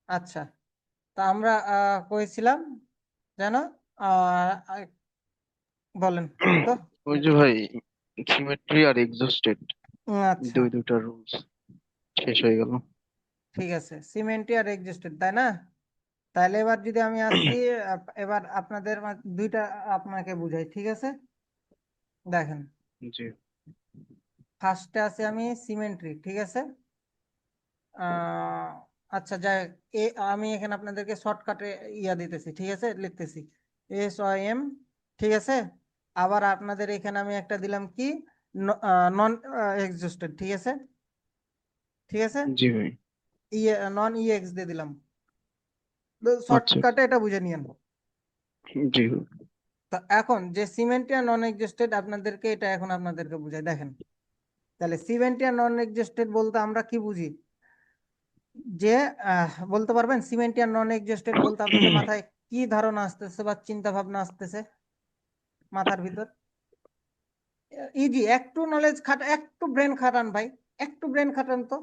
আচ্ছা, তা আমরা কইছিলাম যেন আহ, আহ, বলেন তো। ওই যে ভাই, সিমেট্রি আর এক্সস্টেড আচ্ছা, দুইটা রুলস শেষ হয়ে গেল। ঠিক আছে, সিমেন্টি আর এক্সিস্টেড, তাই না? তাহলে এবার যদি আমি আসি, এবার আপনাদের দুইটা আপনাকে বুঝাই, ঠিক আছে? দেখেন, জি। ফার্স্টে আছে আমি সিমেন্ট্রি, ঠিক আছে? আহ আচ্ছা, যাই হোক, আমি এখানে আপনাদেরকে শর্টকাটে দিতেছি, ঠিক আছে, লিখতেছি SOM, ঠিক আছে। আবার আপনাদের এখানে আমি একটা দিলাম কি, নন এক্সিস্টেড, ঠিক আছে, ঠিক আছে, জি ভাই। নন EX দিয়ে দিলাম। আচ্ছা। শর্টকাটে এটা বুঝে নিয়েন। জি ভাই। তা এখন যে সিমেন্টি আর নন এক্সিস্টেড আপনাদেরকে, এটা এখন আপনাদেরকে বুঝাই, দেখেন। তাহলে সিমেন্টি আর নন এক্সিস্টেড বলতে আমরা কি বুঝি? যে বলতে পারবেন সিমেন্টি আর নন এক্সিস্টেড বলতে আপনাদের মাথায় কি ধারণা আসতেছে বা চিন্তা ভাবনা আসতেছে মাথার ভিতর? ইজি, একটু নলেজ একটু ব্রেন খাটান ভাই, একটু ব্রেন খাটান তো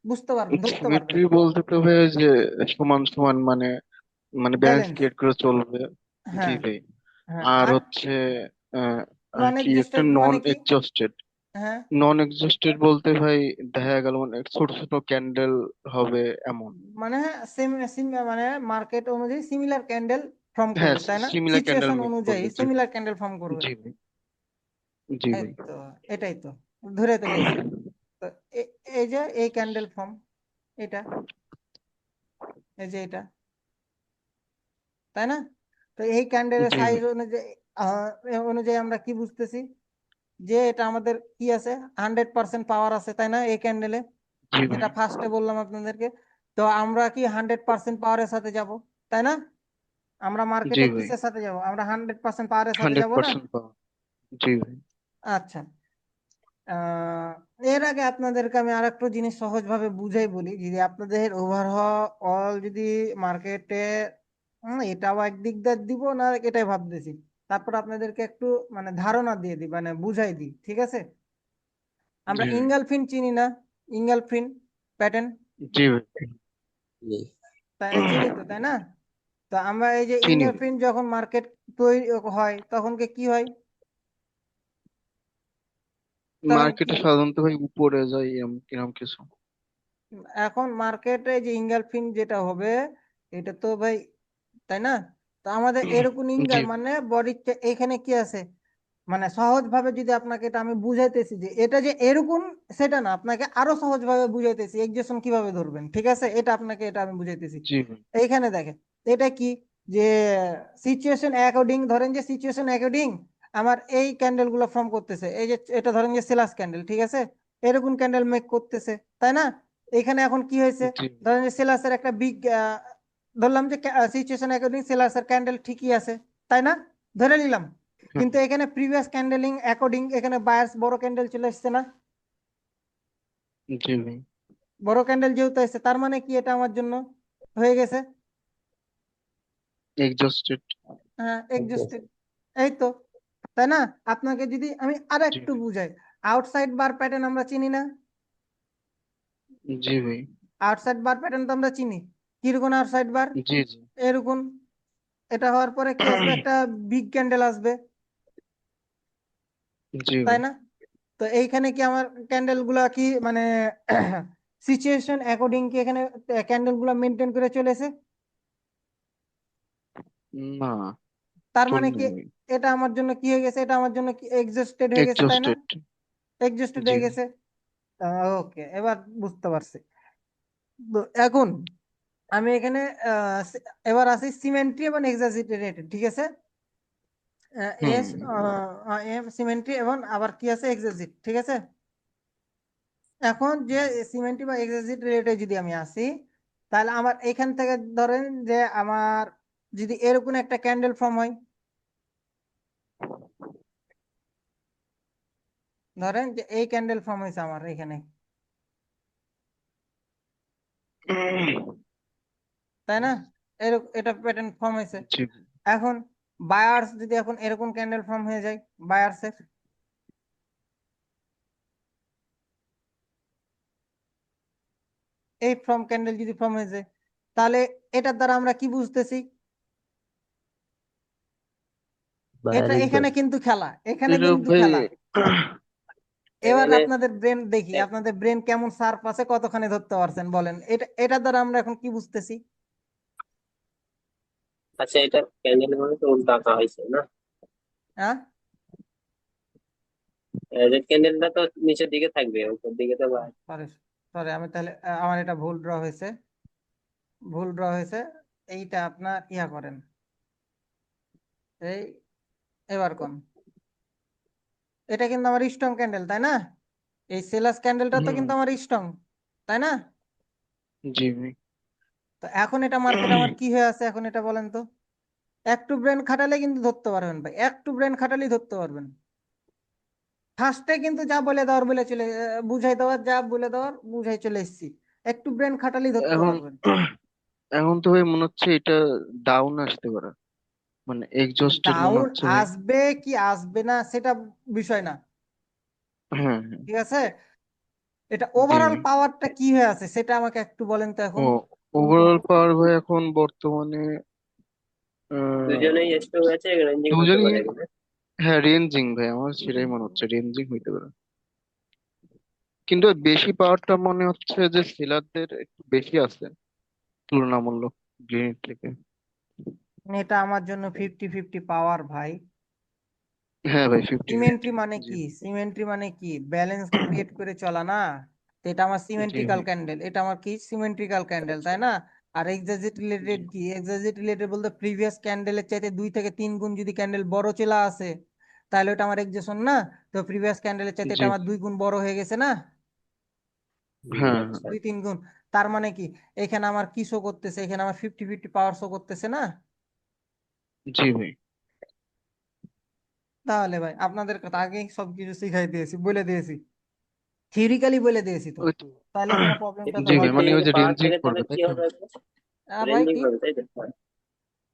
বুঝতে পারবেন, ধরতে পারবেন। সিমেট্রি বলতে তো ভাই ওই যে সমান সমান, মানে মানে ব্যালেন্স ব্যালেন্স, ক্রিয়েট করে চলবে। জি হ্যাঁ। ভাই। হ্যাঁ, আর আর হচ্ছে আহ, আর নন কি একটা এক্সিস্টেড নন মানে কি? এক্সস্টেড। হ্যাঁ, নন এক্সস্টেড বলতে ভাই দেখা গেল মানে ছোট ছোট ক্যান্ডেল হবে এমন। মানে সেম সেম, মানে মার্কেট অনুযায়ী সিমিলার ক্যান্ডেল ফর্ম হ্যাঁ, করবে, তাই না? সিমিলার ক্যান্ডেল সিচুয়েশন মেক অনুযায়ী করবে। জি। সিমিলার ক্যান্ডেল ফর্ম করবে। জি ভাই। জি এই ভাই। তো, এটাই তো, ধরে তো লেছি। তো এই যে এই ক্যান্ডেল ফর্ম, এটা, এই যে এটা, তাই না? তো এই ক্যান্ডেলের জি সাইজ ভাই। অনুযায়ী, অনুযায়ী আমরা কি বুঝতেছি? যে এটা আমাদের কি আছে, 100% পাওয়ার আছে, তাই না এই ক্যান্ডেলে? জি ভাই। যেটা ফার্স্টে বললাম আপনাদেরকে। তো আমরা কি 100% পাওয়ারের সাথে যাব, তাই না? আমরা জি মার্কেটে ভাই। কিসের সাথে যাব? আমরা 100% পাওয়ারের সাথে হান্ড্রেড যাব না? পার্সেন্ট পাওয়া। জি ভাই। আচ্ছা, আহ এর আগে আপনাদেরকে আমি আর একটু জিনিস সহজভাবে বুঝাই বলি। যদি আপনাদের ওভারঅল যদি মার্কেটে, এটাও একদিক দিয়ে দিব না, এটাই ভাবতেছি। তারপর আপনাদেরকে একটু মানে ধারণা দিয়ে দিই, মানে বুঝাই দিই, ঠিক আছে? আমরা জি ভাই। ইঙ্গলফিন চিনি না? ইঙ্গলফিন প্যাটার্ন, জি ভাই। তাই চিনি তো, তাই না? তো আমরা এই যে চিনি ভাই। ইঙ্গলফিন যখন মার্কেট তৈরি হয় তখন কি হয়? তখন কি, মার্কেটে সাধারণত ভাই উপরে যায় এরম এরম কিছু। এখন মার্কেটে যে ইঙ্গলফিন যেটা হবে, এটা তো ভাই, তাই না? তো আমাদের এরকম জি ইঙ্গল ভাই। মানে বডির এখানে কি আছে, মানে সহজ ভাবে যদি আপনাকে এটা আমি বুঝাইতেছি যে এটা যে এরকম, সেটা না, আপনাকে আরো সহজ ভাবে বুঝাইতেছি এক্সেশন কিভাবে ধরবেন, ঠিক আছে? এটা আপনাকে, এটা আমি বুঝাইতেছি। জি ভাই। এইখানে দেখেন, এটা কি, যে সিচুয়েশন অ্যাকর্ডিং, ধরেন যে সিচুয়েশন অ্যাকর্ডিং আমার এই ক্যান্ডেল গুলো ফর্ম করতেছে, এই যে এটা ধরেন যে সেলাস ক্যান্ডেল, ঠিক আছে, এরকম ক্যান্ডেল মেক করতেছে, তাই না? এখানে এখন কি হয়েছে, জি ধরেন যে সেলাসের একটা বিগ, ধরলাম যে সিচুয়েশন অ্যাকর্ডিং সেলাসের ক্যান্ডেল ঠিকই আছে, তাই না? ধরে নিলাম। ভাই। কিন্তু এখানে প্রিভিয়াস ক্যান্ডেলিং অ্যাকর্ডিং এখানে বায়ার্স বড় ক্যান্ডেল চলে এসেছে না? জি ভাই। বড় ক্যান্ডেল যেহেতু এসেছে, তার মানে কি এটা আমার জন্য হয়ে গেছে, এক্সস্টেড। হ্যাঁ, এক্সস্টেড। এই তো, তাই না? আপনাকে যদি আমি আর জি একটু ভাই। বুঝাই, আউটসাইড বার প্যাটার্ন আমরা চিনি না? জি ভাই। আউটসাইড বার প্যাটার্ন তো আমরা চিনি। কিরকম আউটসাইড বার? জি জি। এরকম। এটা হওয়ার পরে কি আসবে, একটা বিগ ক্যান্ডেল আসবে, জি তাই ভাই। না? তো এইখানে কি আমার ক্যান্ডেল গুলা কি মানে সিচুয়েশন অ্যাকর্ডিং কি এখানে ক্যান্ডেল গুলা মেনটেন করে চলেছে? না, তার মানে চলবে কি ভাই। এটা আমার জন্য কি হয়ে গেছে, এটা আমার জন্য কি এক্সস্টেড হয়ে গেছে, তাই না? এক্সস্টেড। এক্সস্টেড জি হয়ে ভাই। গেছে। ওকে, এবার বুঝতে পারছি। তো এখন আমি এখানে এবার আসি সিমেন্ট্রি এবং এক্সাজিটারেটেড, ঠিক আছে? হুম। এস এম সিমেন্ট্রি এবং আবার কি আছে, এক্সাজিট, ঠিক আছে? এখন যে সিমেন্ট্রি বা এক্সাজিট রেটে যদি আমি আসি, তাহলে আমার এখান থেকে ধরেন যে আমার যদি এরকম একটা ক্যান্ডেল ফর্ম হয়, ধরেন যে এই ক্যান্ডেল ফর্ম হয়েছে আমার এখানে, তাই না? এটা প্যাটার্ন ফর্ম হয়েছে। জি ভাই। এখন বায়ার্স যদি এখন এরকম ক্যান্ডেল ফর্ম হয়ে যায়, বায়ার্সের এই ফর্ম ক্যান্ডেল যদি ফর্ম হয়ে যায়, তাহলে এটার দ্বারা আমরা কি বুঝতেছি? এটা বাইরের এখানে কিন্তু খেলা, এখানে এটা কিন্তু ভাই খেলা। এবার এখানে আপনাদের ব্রেন দেখি, আপনাদের ব্রেন কেমন শার্প আছে, কতখানি ধরতে পারছেন বলেন। এটার দ্বারা আমরা এখন কি বুঝতেছি? আচ্ছা, এটা ক্যান্ডেল মানে তো উল্টো আঁকা হয়েছে না? হ্যাঁ, রেড ক্যান্ডেলটা তো নিচের দিকে থাকবে, উপর দিকে তো সরি সরি, আমি তাহলে আমার এটা ভুল ড্র হয়েছে, ভুল ড্র হয়েছে। এইটা আপনার ইয়া করেন, এই এবার কোন, এটা কিন্তু আমার স্ট্রং ক্যান্ডেল তাই না? এই সেলাস ক্যান্ডেলটা তো হুম, কিন্তু আমার স্ট্রং, তাই না? জি ভাই। তো এখন এটা মার্কেটে আমার কি হয়ে আছে এখন এটা বলেন তো। একটু ব্রেন খাটালে কিন্তু ধরতে পারবেন ভাই, একটু ব্রেন খাটালেই ধরতে পারবেন। ফার্স্টে কিন্তু যা বলে দেওয়ার বলে চলে বুঝাই দেওয়ার, যা বলে দেওয়ার বুঝাই চলে এসেছি। একটু ব্রেন খাটালেই ধরতে এখন পারবেন। এখন তো ভাই মনে হচ্ছে এটা ডাউন আসতে পারে, মানে এক্সস্টেড মনে ডাউন হচ্ছে ভাই। আসবে কি আসবে না সেটা বিষয় না, হ্যাঁ হ্যাঁ। ঠিক আছে? এটা জি ওভারঅল ভাই। পাওয়ারটা কি হয়ে আছে সেটা আমাকে একটু বলেন তো ও, এখন। ওভারঅল পাওয়ার ভাই এখন বর্তমানে দুজনেই স্ট্রং আছে, রেঞ্জিং হতে দুজনই, পারে এখানে। হ্যাঁ রেঞ্জিং ভাই, আমার সেটাই মনে হচ্ছে রেঞ্জিং হইতে পারে। কিন্তু ওই বেশি পাওয়ারটা মনে হচ্ছে যে সেলারদের একটু বেশি আছে তুলনামূলক গ্রিন থেকে। এটা আমার জন্য 50-50 পাওয়ার ভাই। হ্যাঁ ভাই, ফিফটি সিমেন্ট্রি ফিফটি। মানে জি কি? ভাই। সিমেন্ট্রি মানে কি? ব্যালেন্স ক্রিয়েট করে চলা না? তো এটা আমার জি সিমেন্ট্রিক্যাল ভাই। ক্যান্ডেল, এটা আমার কি সিমেন্ট্রিক্যাল ক্যান্ডেল, আচ্ছা। তাই না? আর এক্সাজিট জি রিলেটেড কি? এক্সাজিট রিলেটেড বলতে প্রিভিয়াস ক্যান্ডেলের চাইতে 2 থেকে 3 গুণ যদি ক্যান্ডেল বড় চলা আসে, তাহলে ওটা আমার এক্সেশন না? তো প্রিভিয়াস ক্যান্ডেলের চাইতে জি। এটা আমার 2 গুণ বড় হয়ে গেছে না? হ্যাঁ আচ্ছা। 2-3 গুণ। তার মানে কি এখানে আমার কি শো করতেছে? এখানে আমার 50-50 পাওয়ার শো করতেছে না? জি ভাই। তাহলে ভাই আপনাদের কথা আগেই সবকিছু শিখাই দিয়েছি, বলে দিয়েছি, থিওরিক্যালি বলে দিয়েছি তো। ওই তো। তাহলে এখানে প্রবলেমটা তো জি ভাই, হবেই। মানে ওই যদি যে পাওয়ার রেঞ্জিং থাকে তাহলে করবে কি তাই তো। হবে? ভাই রেঞ্জিং কি, হবে, তাই তো?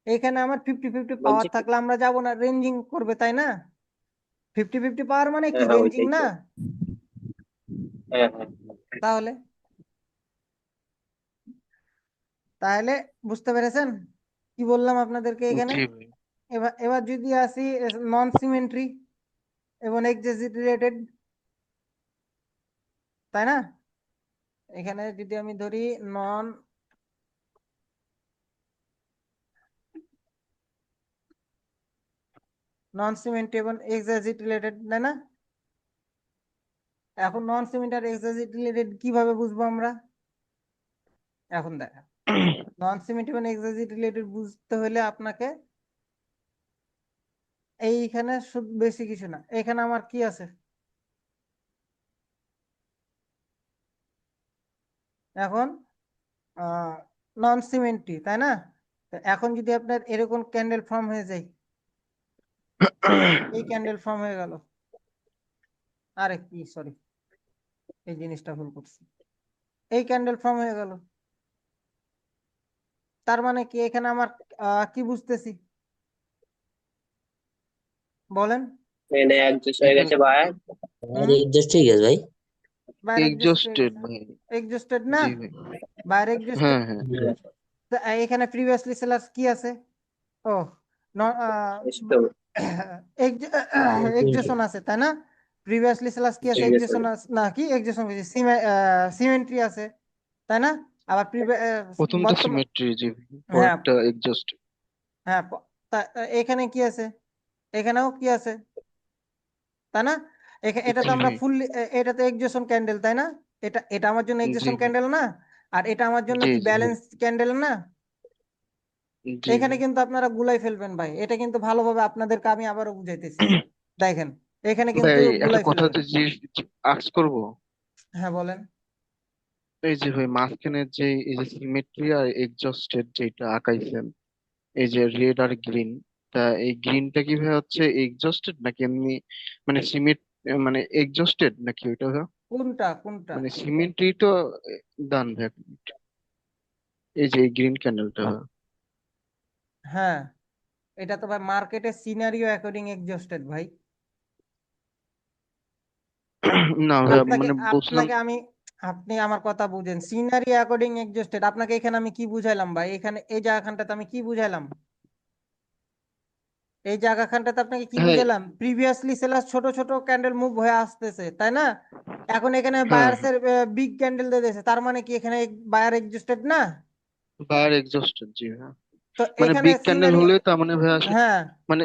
এখানে আমার 50-50 পাওয়ার বলছি কি? থাকলে আমরা যাব না, রেঞ্জিং করবে তাই না? 50-50 পাওয়ার মানে কি হ্যাঁ হ্যাঁ, রেঞ্জিং ওইটাই না? তো। হ্যাঁ হ্যাঁ। তাহলে তাহলে বুঝতে পেরেছেন কি বললাম আপনাদেরকে এখানে? জি ভাই। এবার এবার যদি আসি নন সিমেন্ট্রি এবং এক্সিট রিলেটেড, তাই না? এখানে যদি আমি ধরি নন নন সিমেন্ট্রি এবং এক্সিট রিলেটেড, তাই না? এখন নন সিমেন্ট আর এক্সিট রিলেটেড কিভাবে বুঝবো আমরা? এখন দেখা, নন সিমেন্ট এবং এক্সিট রিলেটেড বুঝতে হলে আপনাকে এইখানে শুধু বেশি কিছু না, এখানে আমার কি আছে এখন নন সিমেন্ট্রি, তাই না? তো এখন যদি আপনার এরকম ক্যান্ডেল ফর্ম হয়ে যায়, এই ক্যান্ডেল ফর্ম হয়ে গেল, আরে কি সরি, এই জিনিসটা ভুল করছি, এই ক্যান্ডেল ফর্ম হয়ে গেল, তার মানে কি এখানে আমার কি বুঝতেছি বলেন? এটা অ্যাডজাস্ট হয়ে এখানে গেছে ভাই। হুম, এক্সস্ট হয়ে গেছে ভাই। বাইরে এক্সস্ট হয়ে এক্সস্টেড গেছে, ভাই। এক্সস্টেড না? জি ভাই। বাইরে এক্সস্টেড। হ্যাঁ হ্যাঁ। এখানে প্রিভিয়াসলি সেলার্স কি আছে? ও, স্ট্রং। এক্সেশন আছে তাই না? প্রিভিয়াসলি সেলার্স কি আছে? ঠিক আছে। এক্সেশন না, কি এক্সেশন সিমেন্ট্রি আছে, তাই না? আবার প্রথমটা বর্তমান, সিমেট্রি, জি ভাই, হ্যাঁ পরেরটা এক্সস্ট। হ্যাঁ এখানে কি আছে? এখানেও কি আছে, তাই না? এটা তো জি আমরা ভাই। ফুল, এটা তো এক্সেশন ক্যান্ডেল তাই না? এটা এটা আমার জন্য জি এক্সেশন ভাই। ক্যান্ডেল না? আর এটা আমার জন্য জি কি জি। ব্যালেন্স ক্যান্ডেল না? জি এখানে ভাই। কিন্তু আপনারা গুলাই ফেলবেন ভাই, এটা কিন্তু ভালোভাবে আপনাদেরকে আমি আবারও বুঝাইতেছি, দেখেন এখানে কিন্তু ভাই একটা গুলাই কথা ফেলবেন। তো আক্স করবো। হ্যাঁ বলেন। এই যে ভাই মাঝখানে যে এই যে সিমেট্রি আর এক্সস্টেড যেটা আঁকাইছেন, এই যে রেড আর গ্রিন, তা এই গ্রিনটা কি ভাই হচ্ছে এক্সস্টেড নাকি এমনি, মানে মানে এক্সস্টেড নাকি ওইটা ভাই? কোনটা কোনটা? মানে সিমেট্রি তো ডান ভাই। এই যে গ্রিন ক্যান্ডেলটা ভাই। হ্যাঁ, এটা তো ভাই মার্কেটের সিনারিও অ্যাকর্ডিং এক্সস্টেড ভাই। না ভাই, আপনাকে মানে বলছিলাম। আপনাকে আমি আপনি আমার কথা বুঝেন, সিনারি অ্যাকর্ডিং এক্সজস্টেড, আপনাকে এখানে আমি কি বুঝাইলাম ভাই? এখানে এই জায়গাখানটাতে আমি কি বুঝাইলাম? এই জায়গাখানটাতে আপনাকে কি হ্যাঁ বুঝালাম? প্রিভিয়াসলি সেলার ছোট ছোট ক্যান্ডেল মুভ হয়ে আসতেছে, তাই না? এখন এখানে হ্যাঁ বায়ার্স এর বিগ ক্যান্ডেল দিয়ে দিয়েছে, তার মানে কি এখানে বায়ার এক্সজস্টেড না? বায়ার এক্সস্টেড, জি হ্যাঁ। তো মানে এখানে বিগ ক্যান্ডেল সিনারি, হলে তার মানে ভাইয়া হ্যাঁ। মানে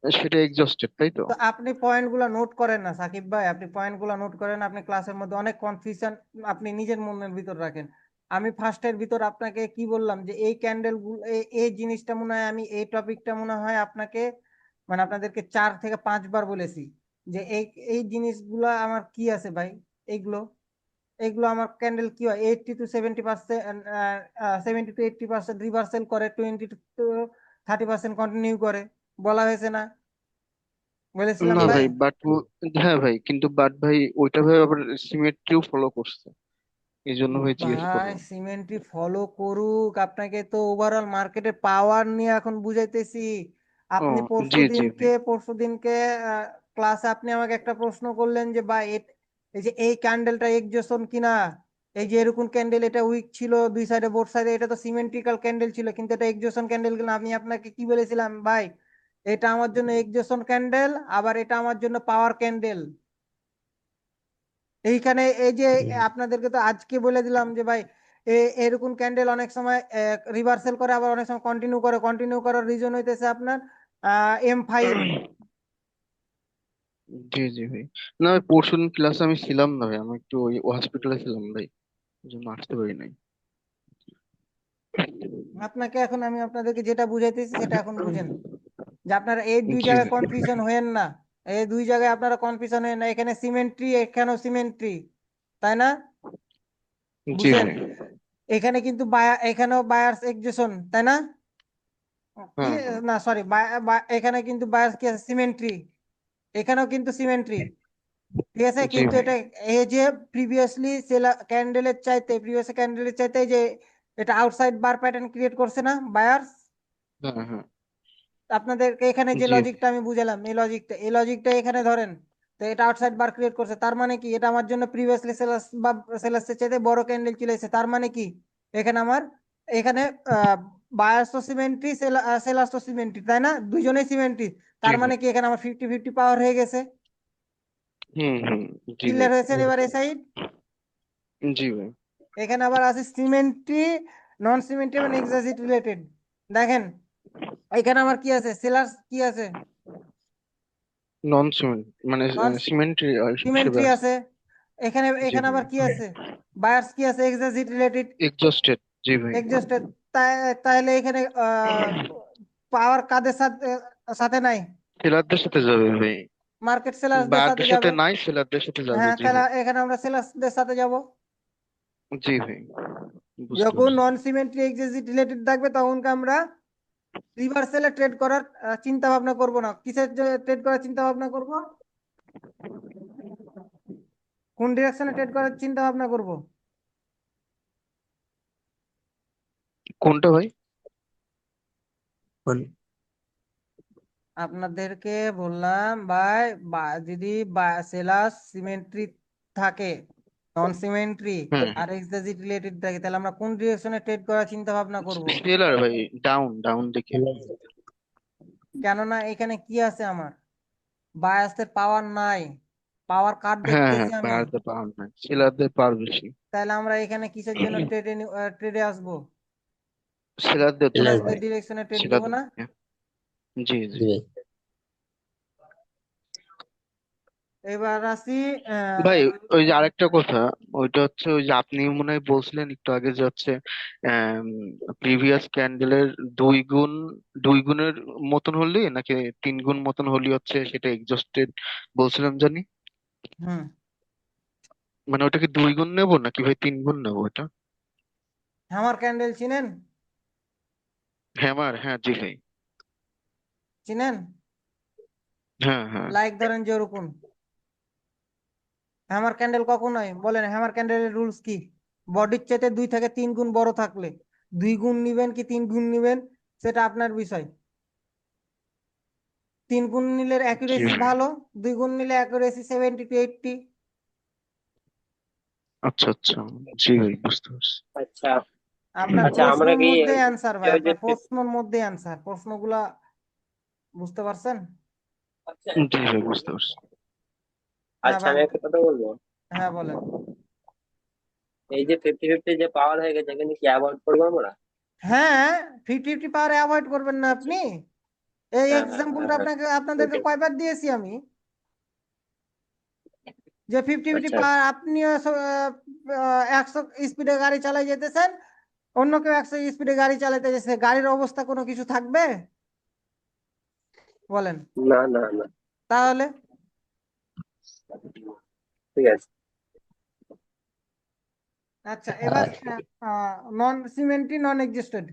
সেটা এক্সস্টেড, তাই তো? তো আপনি পয়েন্ট গুলা নোট করেন না সাকিব ভাই, আপনি পয়েন্ট গুলা নোট করেন, আপনি ক্লাসের মধ্যে অনেক কনফিউশন আপনি নিজের মনের ভিতর রাখেন। আমি ফার্স্টের ভিতর আপনাকে কি বললাম যে এই ক্যান্ডেল গুলো, এই জিনিসটা মনে হয়, আমি এই টপিকটা মনে হয় আপনাকে মানে আপনাদেরকে 4 থেকে 5 বার বলেছি যে এই এই জিনিসগুলো আমার কি আছে ভাই, এইগুলো এইগুলো আমার ক্যান্ডেল কি হয়, 80 to 70%, 70 to 80% রিভার্সাল করে, 20 to 30% কন্টিনিউ করে, বলা হয়েছে না? বলেছিলাম না ভাই। ভাই, হ্যাঁ ভাই, কিন্তু ভাই ওইটা ভাই আবার সিমেট্রিও ফলো করছে, এই জন্য ভাই জিজ্ঞেস ভাই করলাম। সিমেন্ট্রি ফলো করুক, আপনাকে তো ওভারঅল মার্কেটের পাওয়ার নিয়ে এখন বুঝাইতেছি। ও, আপনি জি জি ভাই। পরশুদিনকে ক্লাসে আপনি আমাকে একটা প্রশ্ন করলেন যে ভাই এই যে এই ক্যান্ডেলটা এক্সজেশন কিনা, এই যে এরকম ক্যান্ডেল, এটা উইক ছিল দুই সাইডে, বোথ সাইডে, এটা তো সিমেন্ট্রিক্যাল ক্যান্ডেল ছিল, কিন্তু এটা এক্সজেশন ক্যান্ডেল কিনা। আমি আপনাকে কি বলেছিলাম ভাই? এটা আমার জন্য এক্সজেশন ক্যান্ডেল, আবার এটা আমার জন্য পাওয়ার ক্যান্ডেল। এইখানে এই যে আপনাদেরকে তো আজকে বলে দিলাম যে ভাই এরকম ক্যান্ডেল অনেক সময় রিভার্সাল করে, আবার অনেক সময় কন্টিনিউ করে। কন্টিনিউ করার রিজন হইতেছে আপনার M5। জি জি ভাই। না ভাই, পরশুদিন ক্লাসে আমি ছিলাম না ভাই, আমি একটু ওই হসপিটালে ছিলাম ভাই, এই জন্য আসতে পারি নাই। আপনাকে এখন আমি আপনাদেরকে যেটা বুঝাইতেছি সেটা এখন বুঝেন, যে আপনারা এই দুই জি জায়গায় ভাই। কনফিউশন হয়েন না। এই দুই জায়গায় আপনারা কনফিউশন হয়েন না, এখানে সিমেন্ট্রি, এখানেও সিমেন্ট্রি, তাই না? জি বুঝছেন? ভাই। এখানে কিন্তু এখানেও বায়ার্স এক্সজেশন, তাই না? কি, হ্যাঁ হ্যাঁ। না সরি, এখানে কিন্তু বায়ার্স কি আছে, সিমেন্ট্রি। এখানেও কিন্তু সিমেন্ট্রি, ঠিক আছে? জি কিন্তু ভাই। এটা এই যে প্রিভিয়াসলি প্রিভিয়াস ক্যান্ডেলের চাইতে এই যে এটা আউটসাইড বার প্যাটার্ন ক্রিয়েট করছে না বায়ার্স? হ্যাঁ হ্যাঁ। আপনাদেরকে এখানে যে জি ভাই। লজিকটা আমি বুঝালাম, এই লজিকটা এখানে ধরেন। তো এটা আউটসাইড বার ক্রিয়েট করছে, তার মানে কি এটা আমার জন্য প্রিভিয়াসলি সেলার্স বা সেলার্সের চাইতে বড় ক্যান্ডেল চলে এসেছে, তার মানে কি এখানে আমার, এখানে বায়ার্স তো সিমেন্ট্রি, সেলার্স তো সিমেন্ট্রি, তাই না? দুজনেই সিমেন্ট্রি। জি তার মানে ভাই। কি এখানে আমার 50-50 পাওয়ার হয়ে গেছে। হুম। জি ভাই। ক্লিয়ার হয়েছেন এবার এই সাইড? জি ভাই। এখানে আবার আছে সিমেন্ট্রি, নন সিমেন্ট্রি এবং এক্সাজিট রিলেটেড। দেখেন এখানে আমার কি আছে, সেলার্স কি আছে, নন সিমেন্ট মানে নন সিমেন্ট্রি হিসেবে সিমেন্ট্রি আছে। আছে। এখানে জি এখানে ভাই। আবার কি আছে, বায়ার্স কি আছে, এক্সাজিট রিলেটেড, এক্সস্টেড। জি ভাই। এক্সজস্টেড। তাহলে এখানে পাওয়ার কাদের সাথে সাথে নাই? সেলারদের সাথে যাবে ভাই। মার্কেট সেলার্সদের সাথে বায়ারদের সাথে যাবে। নাই, সেলারদের সাথে যাবে, হ্যাঁ, জি তাহলে ভাই। এখানে আমরা সেলার্সদের সাথে যাব। জি ভাই, বুঝতে যখন পারছি। নন সিমেন্ট্রি এক্সাজিট রিলেটেড থাকবে তখন আমরা রিভার্সালে ট্রেড করার চিন্তা ভাবনা করব না। কিসের ট্রেড করার চিন্তা ভাবনা করব? কোন ডিরেকশনে ট্রেড করার চিন্তা ভাবনা করব? কোনটা ভাই? আপনাদেরকে বললাম ভাই, যদি সেলাস সিমেন্ট্রি থাকে, নন সিমেন্ট্রি হ্যাঁ। আর এক্সটাজিট রিলেটেড থাকে, তাহলে আমরা কোন ডিরেকশনে ট্রেড করার চিন্তা ভাবনা করব? সেলার ভাই, ডাউন ডাউন দেখে। কেননা এখানে কি আছে আমার, বায়াসের পাওয়ার নাই, পাওয়ার কার্ড হ্যাঁ দেখতেছি হ্যাঁ, আমি। বায়ারদের পাওয়ার নাই, সেলারদের পাওয়ার বেশি। তাহলে আমরা এখানে কিসের জন্য ট্রেডে আসবো? সেলারদের জি থেকে সেলাসদের ভাই। ডিরেকশনে ট্রেড নিব সেলারদের না? থেকে। জি জি। ভাই। এবার আসি ভাই, ওই যে আরেকটা কথা, ওইটা হচ্ছে ওই যে আপনি মনে হয় বলছিলেন একটু আগে যে হচ্ছে প্রিভিয়াস ক্যান্ডেলের দুই গুণ দুই গুণের মতন হলে নাকি 3 গুণ মতন হলে হচ্ছে সেটা এক্সস্টেড বলছিলাম জানি। হুম। মানে ওটা কি 2 গুণ নেবো নাকি ভাই 3 গুণ নেবো এটা? হ্যামার ক্যান্ডেল চিনেন? হ্যামার, হ্যাঁ জি ভাই। চিনেন? হ্যাঁ হ্যাঁ। লাইক ধরেন যে ওরকম হ্যামার ক্যান্ডেল কখন হয় বলেন? হ্যামার ক্যান্ডেলের রুলস কি? বডির চাইতে 2 থেকে 3 গুণ বড় থাকলে, 2 গুণ নিবেন কি 3 গুণ নিবেন সেটা আপনার বিষয়। 3 গুণ নিলে জি অ্যাকুরেসি ভাই। ভালো, 2 গুণ নিলে অ্যাকুরেসি 70 to 80। আচ্ছা আচ্ছা, জি ভাই বুঝতে পারছি। আচ্ছা আপনার আচ্ছা, আমরা প্রশ্নের কি মধ্যে অ্যান্সার ভাই, ওই যে আপনার প্রশ্নের মধ্যে অ্যান্সার, প্রশ্নগুলা বুঝতে পারছেন? জি ভাই বুঝতে পারছি। হ্যাঁ আচ্ছা, ভাই, আমি একটা কথা বলবো। হ্যাঁ বলেন। এই যে 50-50 যে পাওয়ার হয়ে গেছে, এখানে কি অ্যাভয়েড করবো আমরা? হ্যাঁ, 50-50 পাওয়ার অ্যাভয়েড করবেন না আপনি। এই হ্যাঁ হ্যাঁ এক্সাম্পলটা হ্যাঁ, আপনাদেরকে ওইটাই। কয়বার দিয়েছি আমি, যে 50-50 আচ্ছা পাওয়ার, আপনিও 100 স্পিডে গাড়ি চালাই যেতেছেন, অন্য কেউ 100 স্পিডে গাড়ি চালাতে যেতেছে, গাড়ির অবস্থা কোনো কিছু থাকবে? বলেন। না না না, তাহলে ঠিক আছে। আচ্ছা, এবার নন সিমেন্টরি নন এক্সিস্টেড,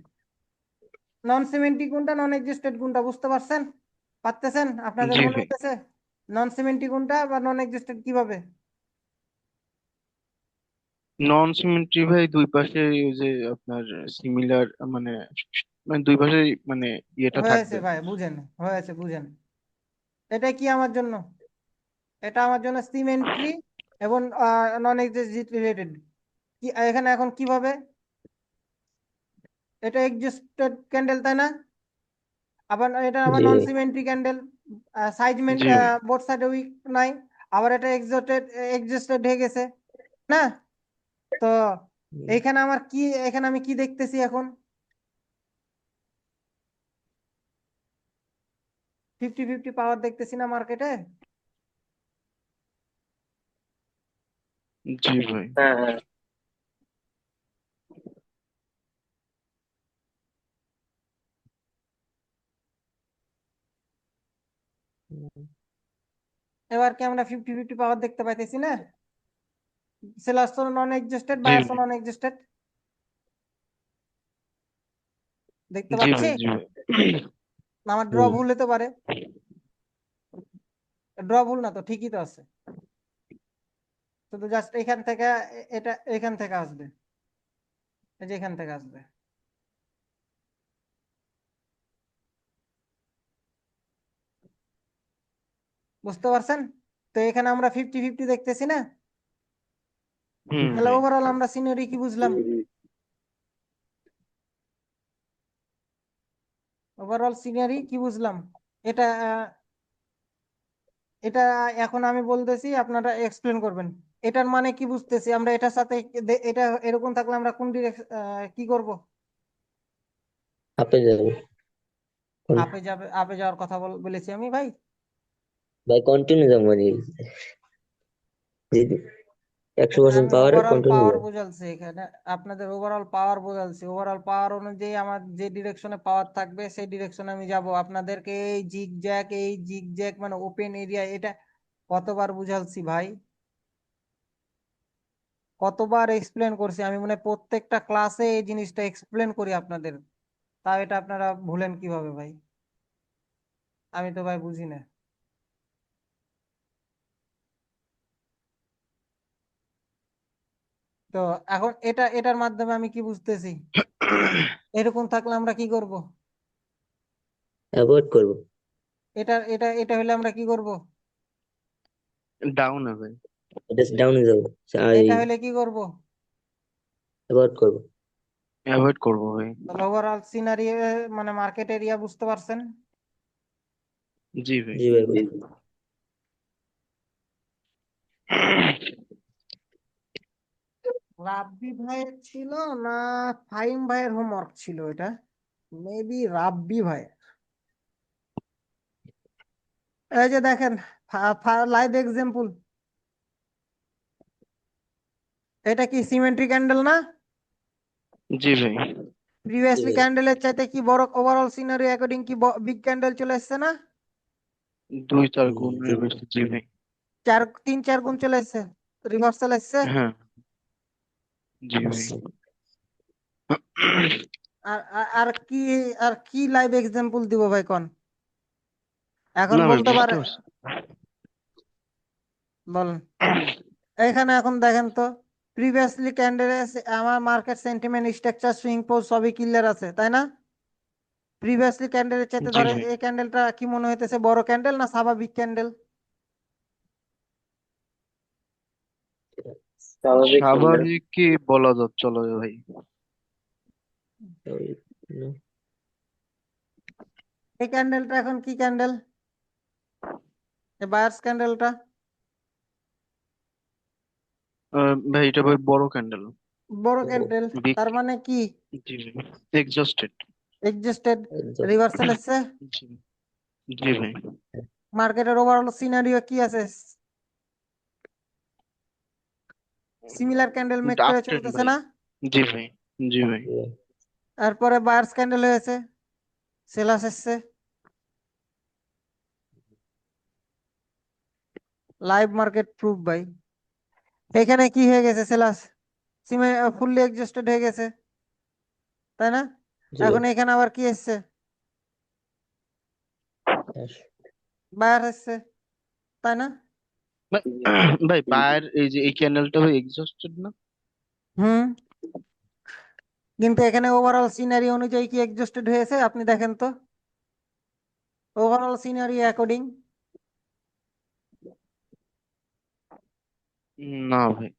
নন সিমেন্টরি কোনটা নন এক্সিস্টেড কোনটা বুঝতে পারছেন? পারতেছেন? আপনাদের জি মনে ভাই, হইতেছে নন সিমেন্টরি কোনটা বা নন এক্সিস্টেড কিভাবে? নন সিমেট্রি ভাই দুই পাশে ওই যে আপনার সিমিলার, মানে মানে দুই পাশে মানে ইয়েটা হয়েছে থাকবে। ভাই, বুঝেন, হয়েছে, বুঝেন। এটা কি আমার জন্য? এটা আমার জন্য সিমেন্ট্রি এবং নন এক্সিস্টেড রিলেটেড। কি এখানে এখন কিভাবে? এটা এক্সিস্টেড ক্যান্ডেল, তাই না? আবার এটা আবার জি নন ভাই। সিমেন্ট্রি ক্যান্ডেল, সাইড জি ভাই, বোথ সাইডে উইক নাই, আবার এটা এক্সিস্টেড হয়ে গেছে না? তো এইখানে আমার কি, এখানে আমি কি দেখতেছি এখন? 50-50 পাওয়ার দেখতেছি না মার্কেটে? জি ভাই। হ্যাঁ হ্যাঁ, এবার কি আমরা 50-50 পাওয়ার দেখতে পাইতেছি না? সেলার্স নন এক্সিস্টেড, জি বায়ার্স ভাই, নন এক্সিস্টেড দেখতে জি পাচ্ছি। ভাই, জি ভাই। না, আমার ড্র হুম। ভুল হতে পারে। ড্র ভুল না তো, ঠিকই তো আছে। শুধু জাস্ট এখান থেকে এটা এখান থেকে আসবে, এই যে এখান থেকে আসবে। বুঝতে পারছেন? তো এখানে আমরা 50-50 দেখতেছি না? হুম তাহলে ভাই। ওভারঅল আমরা সিনারি কি বুঝলাম? ওভারঅল সিনারি কি বুঝলাম? এটা এটা এখন আমি বলতেছি, আপনারা এক্সপ্লেন করবেন। এটার মানে কি বুঝতেছি আমরা, এটার সাথে এটা এরকম থাকলে আমরা কোন কি করব? আপে যাবে আপে যাবে, আপে যাওয়ার কথা বলেছি আমি ভাই। ভাই, কন্টিনিউ যাবো মানে যদি এটা 100% আমি পাওয়ারে ওভারঅল কন্টিনিউ পাওয়ার যাবো। বোঝালছি এখানে, আপনাদের ওভারঅল পাওয়ার বোঝালছি, ওভারঅল পাওয়ার অনুযায়ী আমার যে ডিরেকশনে পাওয়ার থাকবে সেই ডিরেকশনে আমি যাব। আপনাদেরকে এই জিগ জ্যাক মানে ওপেন এরিয়া, এটা কতবার বুঝালছি ভাই, কতবার এক্সপ্লেন করছি আমি, মানে প্রত্যেকটা ক্লাসে এই জিনিসটা এক্সপ্লেন করি আপনাদের, তাও এটা আপনারা ভুলেন কিভাবে ভাই? আমি তো ভাই বুঝি না। তো এখন এটার মাধ্যমে আমি কি বুঝতেছি, এরকম থাকলে আমরা কি করব? অ্যাভয়েড করবো। এটা হলে আমরা কি করব? ডাউন ভাই। এটা ডাউনে যাবো, এটা হলে কি করব? অ্যাভয়েড করবো। অ্যাভয়েড করবো ভাই। তাহলে ওভারঅল সিনারি মানে মার্কেট এরিয়া বুঝতে পারছেন? জি ভাই। জি ভাই, রাব্বি ভাইয়ের ছিল না ফাহিম ভাইয়ের হোমওয়ার্ক ছিল এটা? মেবি রাব্বি ভাই। এই যে দেখেন, লাইভ এক্সাম্পল, এটা কি সিমেন্ট্রি ক্যান্ডেল না? জি ভাই। জি প্রিভিয়াসলি ভাই, ক্যান্ডেলের চাইতে কি বড় ওভারঅল সিনারি অ্যাকর্ডিং কি বিগ ক্যান্ডেল চলে এসেছে না? 2-4 গুণের জি বেশি, জি ভাই। 3-4 গুণ চলে এসেছে, রিভার্সাল এসছে। হ্যাঁ, জি ভাই। আচ্ছা। আর আর আর কি, আর কি লাইভ এক্সাম্পল দিব ভাই কোন? এখন না ভাই বলতে বুঝতে পারে, পারছি। বলেন। এখানে এখন দেখেন তো, প্রিভিয়াসলি ক্যান্ডেলে আমার market sentiment structure swing pose সবই ক্লিয়ার আছে, তাই না? প্রিভিয়াসলি ক্যান্ডেলের চাইতে জি ধরে ভাই। এই ক্যান্ডেলটা কি মনে হইতেছে, বড় ক্যান্ডেল না স্বাভাবিক ক্যান্ডেল? স্বাভাবিক candle। স্বাভাবিক কি বলা চলো ভাই। Sorry, no. এই ক্যান্ডেলটা এখন কি ক্যান্ডেল? এই বায়ার্স ক্যান্ডেলটা ভাই এটা ভাই বড় ক্যান্ডেল। বড় Oh, ক্যান্ডেল, বিগ। তার মানে কি? জি ভাই, এক্সস্টেড। Existed, exhaust. রিভার্সাল এসছে। জি। জি ভাই। মার্কেটের ওভারঅল সিনারিও কি আছে? সিমিলার ক্যান্ডেল মেক করে আপ ট্রেন্ড চলতেছে ভাই। না? জি ভাই। জি ভাই। Yeah. তারপরে বায়ার্স ক্যান্ডেল হয়েছে, সেলাস এসছে, লাইভ মার্কেট প্রুফ ভাই। এখানে কি হয়ে গেছে? সেলাস ফুললি এক্সস্টেড হয়ে গেছে, তাই না? জি এখন ভাই। এখানে আবার কি এসছে? Yes. বায়ার এসছে, তাই না? ভাই ভাই বায়ার এই যে এই ক্যান্ডেলটা ভাই এক্সস্টেড না? হুম, কিন্তু এখানে ওভারঅল সিনারি অনুযায়ী কি এক্সস্টেড হয়েছে আপনি দেখেন তো, ওভারঅল সিনারি অ্যাকর্ডিং। না ভাই।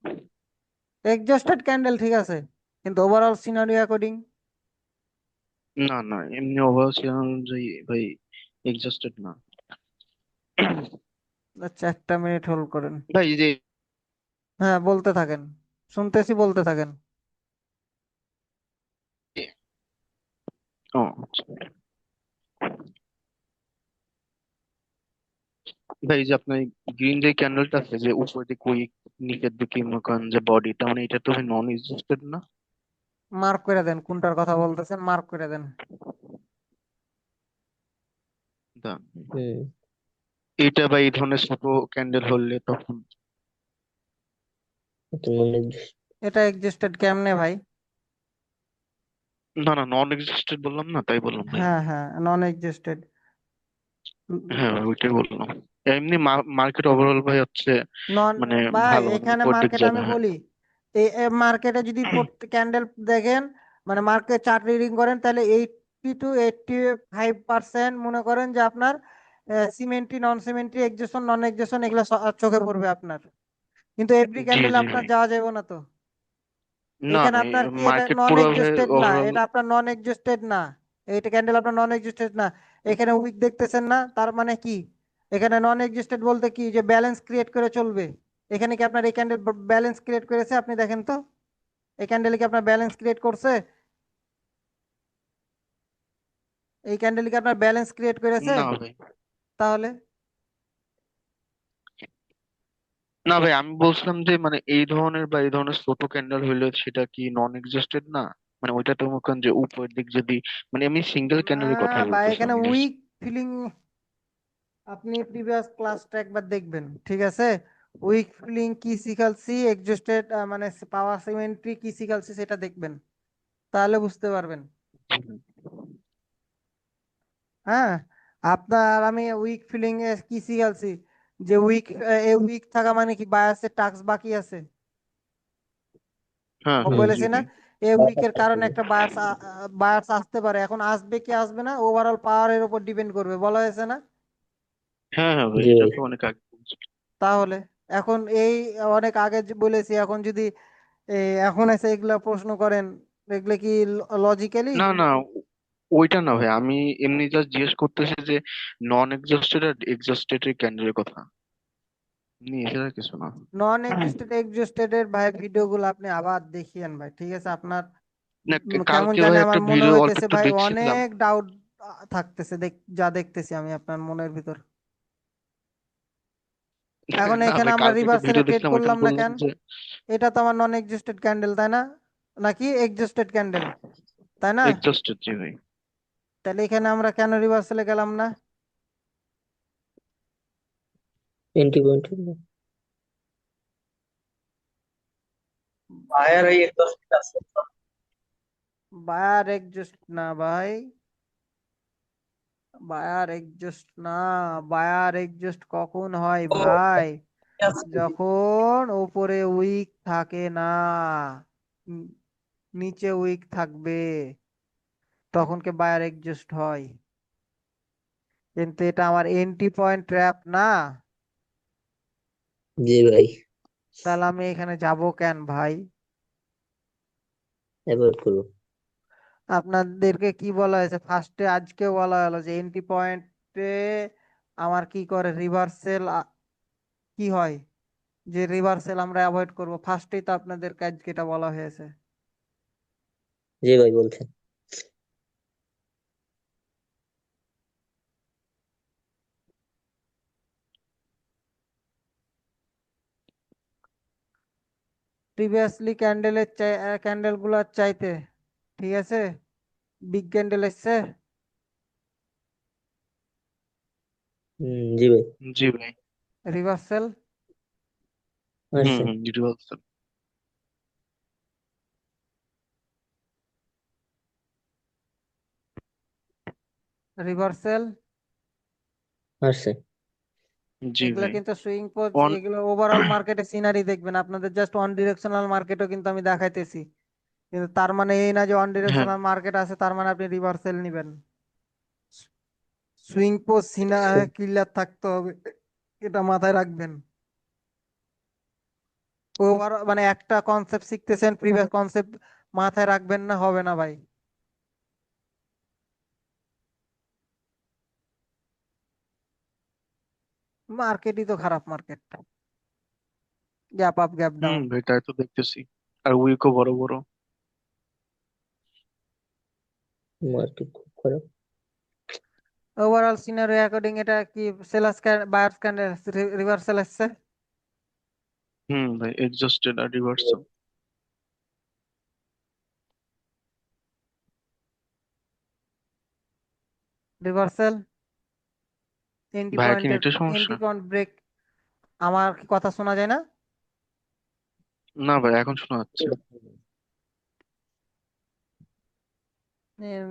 এক্সস্টেড ক্যান্ডেল ঠিক আছে, কিন্তু ওভারঅল সিনারি অ্যাকর্ডিং। না না, এমনি ওভারঅল অনুযায়ী ভাই এক্সস্টেড না। আচ্ছা, একটা মিনিট হোল্ড করেন। ভাই এই যে হ্যাঁ, বলতে থাকেন, শুনতেছি, বলতে থাকেন। ও আচ্ছা। ভাই এই যে আপনার গ্রিন যে ক্যান্ডেলটা আছে যে উপর দিকে উইক, নিচের দিকে মনে করেন যে বডিটা, মানে এটা তো ভাই নন এক্সিস্টেড না? মার্ক করে দেন, কোনটার কথা বলতেছেন, মার্ক করে দেন। দা- হুম। এটা ভাই এই ধরনের ছোট ক্যান্ডেল হলে তখন। তো মনে এটা এক্সিস্টেড কেমনে ভাই? না না, নন এক্সিস্টেড বললাম না, তাই বললাম ভাই। হ্যাঁ হ্যাঁ, নন এক্সিস্টেড। হ্যাঁ ভাই, ওইটাই বললাম। এমনি মার্কেট ওভারঅল ভাই হচ্ছে নন, মানে ভাই ভালো, মানে এখানে উপর দিক মার্কেট যাবে, আমি হ্যাঁ। বলি, এই মার্কেটে যদি ক্যান্ডেল দেখেন, মানে মার্কেট চার্ট রিডিং করেন, তাহলে 80 to 85% মনে করেন যে আপনার সিমেন্টরি, নন সিমেন্টরি, এক্সেশন, নন এক্সেশন, এগুলো চোখে পড়বে আপনার। কিন্তু এভরি জি ক্যান্ডেল জি আপনার ভাই। যাওয়া যাবে না তো। না এখানে ভাই, আপনার কি, এটা মার্কেট নন পুরো এক্সিস্টেড না, ওভারঅল। এটা আপনার নন এক্সিস্টেড না, এইটা ক্যান্ডেল আপনার নন এক্সিস্টেড না। এখানে উইক দেখতেছেন না, তার মানে কি? এখানে নন এক্সিস্টেড বলতে কি, যে ব্যালেন্স ক্রিয়েট করে চলবে। এখানে কি আপনার এই ক্যান্ডেল ব্যালেন্স ক্রিয়েট করেছে? আপনি দেখেন তো, এই ক্যান্ডেল কি আপনার ব্যালেন্স ক্রিয়েট করছে? এই ক্যান্ডেল কি আপনার ব্যালেন্স ক্রিয়েট করেছে? না ভাই। তাহলে না ভাই, আমি বলছিলাম যে মানে এই ধরনের বা এই ধরনের ছোট ক্যান্ডেল হইলে সেটা কি নন এক্সিস্টেড না? মানে ওইটা তো মনে করেন যে উপরের দিক যদি, মানে আমি সিঙ্গেল ক্যান্ডেলের কথা বা বলতেছিলাম এখানে just। উইক ফিলিং, আপনি প্রিভিয়াস ক্লাসটা একবার দেখবেন, ঠিক আছে? উইক ফিলিং কি শিখালছি, এক্সস্টেড মানে পাওয়ার সিমেট্রি কি শিখালছি, সেটা দেখবেন, তাহলে বুঝতে পারবেন। হ্যাঁ, আপনার আমি উইক ফিলিং এ কি শিখালছি, যে উইক থাকা মানে কি, বায়াসের টাস্ক বাকি আছে, হ্যাঁ ও হ্যাঁ, হুম। জি বলেছি না? ভাই। এই উইকের কারণে একটা বায়াস আসতে পারে, এখন আসবে কি আসবে না ওভারঅল পাওয়ারের উপর ডিপেন্ড করবে, বলা হয়েছে না? হ্যাঁ হ্যাঁ ভাই, জি এটা ভাই। তো অনেক আগে বলছি। তাহলে এখন এই অনেক আগে যে বলেছি, এখন যদি এখন এসে এগুলা প্রশ্ন করেন, এগুলো কি লজিক্যালি? না না, ওইটা না ভাই, আমি এমনি জাস্ট জিজ্ঞেস করতেছি যে নন এক্সস্টেড আর এক্সস্টেড এর ক্যান্ডেলের কথা, এমনি এছাড়া কিছু না। নন এক্সিস্টেড এর ভাই ভিডিওগুলো আপনি আবার দেখিয়েন ভাই, ঠিক আছে? আপনার না, কেমন কালকে জানি ভাই একটা আমার মনে ভিডিও অল্প হইতেছে একটু ভাই, দেখছিলাম। অনেক ডাউট থাকতেছে, যা দেখতেছি আমি আপনার মনের ভিতর। এখন না এখানে ভাই, আমরা কালকে যে রিভার্সালে ভিডিও ট্রেড দেখছিলাম ওইখানে করলাম না বললাম কেন? যে এটা তো আমার নন এক্সিস্টেড ক্যান্ডেল, তাই না? নাকি এক্সিস্টেড ক্যান্ডেল, তাই না? এক্সস্টেড, জি ভাই। তাহলে এখানে আমরা কেন রিভার্সালে গেলাম না? Entry point. বায়ার এই 10 আছে। বায়ার এক্সিস্ট না ভাই, বায়ার এক্সিস্ট না। বায়ার এক্সিস্ট কখন হয় ও, ভাই? আছে। যখন উপরে উইক থাকে না, উম, নিচে উইক থাকবে, তখন কে বায়ার এক্সিস্ট হয়। কিন্তু এটা আমার এন্ট্রি পয়েন্ট ট্র্যাপ না। জি ভাই। তাহলে আমি এখানে যাব কেন ভাই? অ্যাভয়েড করবো। আপনাদেরকে কি বলা হয়েছে ফার্স্টে? আজকে বলা হলো যে এন্ট্রি পয়েন্টে আমার কি করে রিভার্সেল কি হয়, যে রিভার্সেল আমরা অ্যাভয়েড করব। ফার্স্টেই তো আপনাদেরকে আজকে এটা বলা হয়েছে। জি ভাই বলছেন। প্রিভিয়াসলি ক্যান্ডেলের ক্যান্ডেল গুলার চাইতে, ঠিক আছে, বিগ ক্যান্ডেল এসছে। জি ভাই। জি ভাই। রিভার্সেল। আসছে। রিভার্সাল। রিভার্সেল। আসছে। জি এগুলা ভাই। কিন্তু সুইং পোজ, অন এগুলো ওভারঅল মার্কেটে সিনারি দেখবেন আপনাদের, জাস্ট ওয়ান ডিরেকশনাল মার্কেটও কিন্তু আমি দেখাইতেছি, কিন্তু তার মানে এই না যে ওয়ান হ্যাঁ। ডিরেকশনাল মার্কেট আছে তার মানে আপনি রিভার্সেল নিবেন। সুইং পোজ আচ্ছা। ক্লিয়ার থাকতে হবে, এটা মাথায় রাখবেন। ওভার মানে একটা কনসেপ্ট শিখতেছেন, প্রিভিয়াস কনসেপ্ট মাথায় রাখবেন না, হবে না ভাই। মার্কেটই তো খারাপ market, gap up gap down. ভাই, তাই তো দেখতেছি। আর উইকও বড় বড়। মার্কেট খুব খারাপ। ওভারঅল সিনারিও অ্যাকর্ডিং এটা কি সেলার্স বায়ার্স ক্যান্ডেল রিভার্সাল আসছে। ভাই, এক্সস্টেড আর জি ভাই। রিভার্সাল। রিভার্সাল এন্ট্রি ভাইয়া কি পয়েন্টের, নেটের সমস্যা? Entry point break. আমার কি কথা শোনা যায় না? না ভাই, এখন শোনা যাচ্ছে।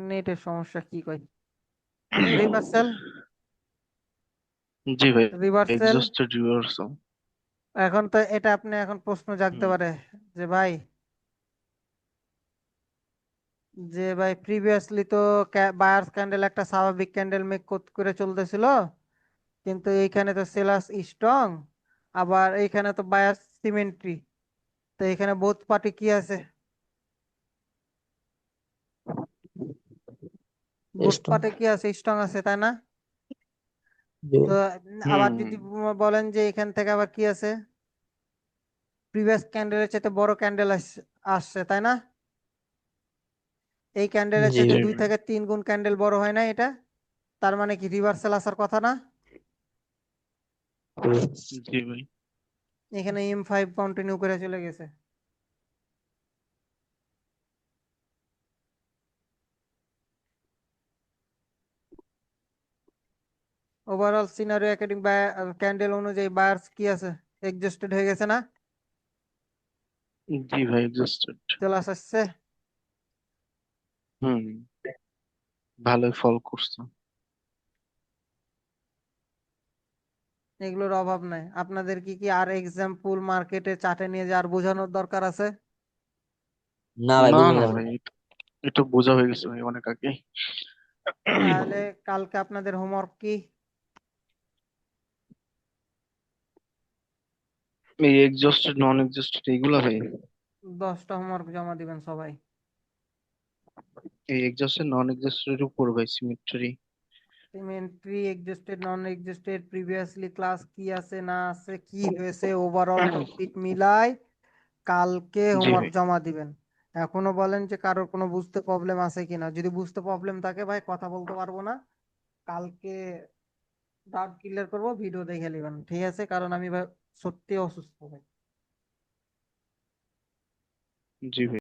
নেটের সমস্যা কি কই। রিভার্সাল। জি ভাই। রিভার্সাল। Exhausted reversal. এখন তো এটা আপনি এখন প্রশ্ন জাগতে হুম। পারে যে ভাই, প্রিভিয়াসলি তো বায়ার্স ক্যান্ডেল একটা স্বাভাবিক ক্যান্ডেল মেক করে চলতেছিল, কিন্তু এইখানে তো সেলার্স স্ট্রং, আবার এইখানে তো বায়ার্স সিমেন্ট্রি, তো এখানে বোথ পার্টি কি আছে, বোথ স্ট্রং। পার্টি কি আছে, স্ট্রং আছে, তাই না? জি তো ভাই। আবার হুম। যদি বলেন যে এখান থেকে আবার কি আছে, প্রিভিয়াস ক্যান্ডেলের চাইতে বড় ক্যান্ডেল আসছে, তাই না? এই ক্যান্ডেলের জি চাইতে জি ভাই। 2 থেকে 3 গুণ ক্যান্ডেল বড় হয় না এটা? তার মানে কি রিভার্সাল আসার কথা না? জি। জি ভাই। এখানে M5 কন্টিনিউ করে চলে গেছে। ওভারঅল সিনারিও অ্যাকর্ডিং ক্যান্ডেল অনুযায়ী বায়ার্স কি আছে, এক্সস্টেড হয়ে গেছে না? জি ভাই, এক্সস্টেড। চলে আসছে। হুম। ভালোই ফল করছে। এগুলোর অভাব নাই। আপনাদের কি কি আর এক্সাম্পল মার্কেটে চার্টে নিয়ে যে আর বোঝানোর দরকার আছে? না ভাই, না বুঝুন না যাবে না। ভাই, এটা বোঝা হয়ে গেছে ভাই অনেক আগে। তাহলে কালকে আপনাদের হোমওয়ার্ক কি? এই এক্সস্টেড নন এক্সস্টেড এইগুলা ভাই। 10টা হোমওয়ার্ক জমা দিবেন সবাই। এই এক্সস্টেড নন এক্সস্টেড এর উপর ভাই সিমেট্রি। সিমেট্রি, এক্সস্টেড নন এক্সস্টেড, প্রিভিয়াসলি ক্লাস কি আছে না আছে, কি হয়েছে, ওভারঅল কমপ্লিট মিলাই কালকে জি হোমওয়ার্ক ভাই। জমা দিবেন। এখনো বলেন যে কারোর কোনো বুঝতে প্রবলেম আছে কিনা, যদি বুঝতে প্রবলেম থাকে ভাই কথা বলতে পারবো না, কালকে ডাউট ক্লিয়ার করবো, ভিডিও দেখে নেবেন, ঠিক আছে? কারণ আমি ভাই সত্যি অসুস্থ ভাই। জি ভাই।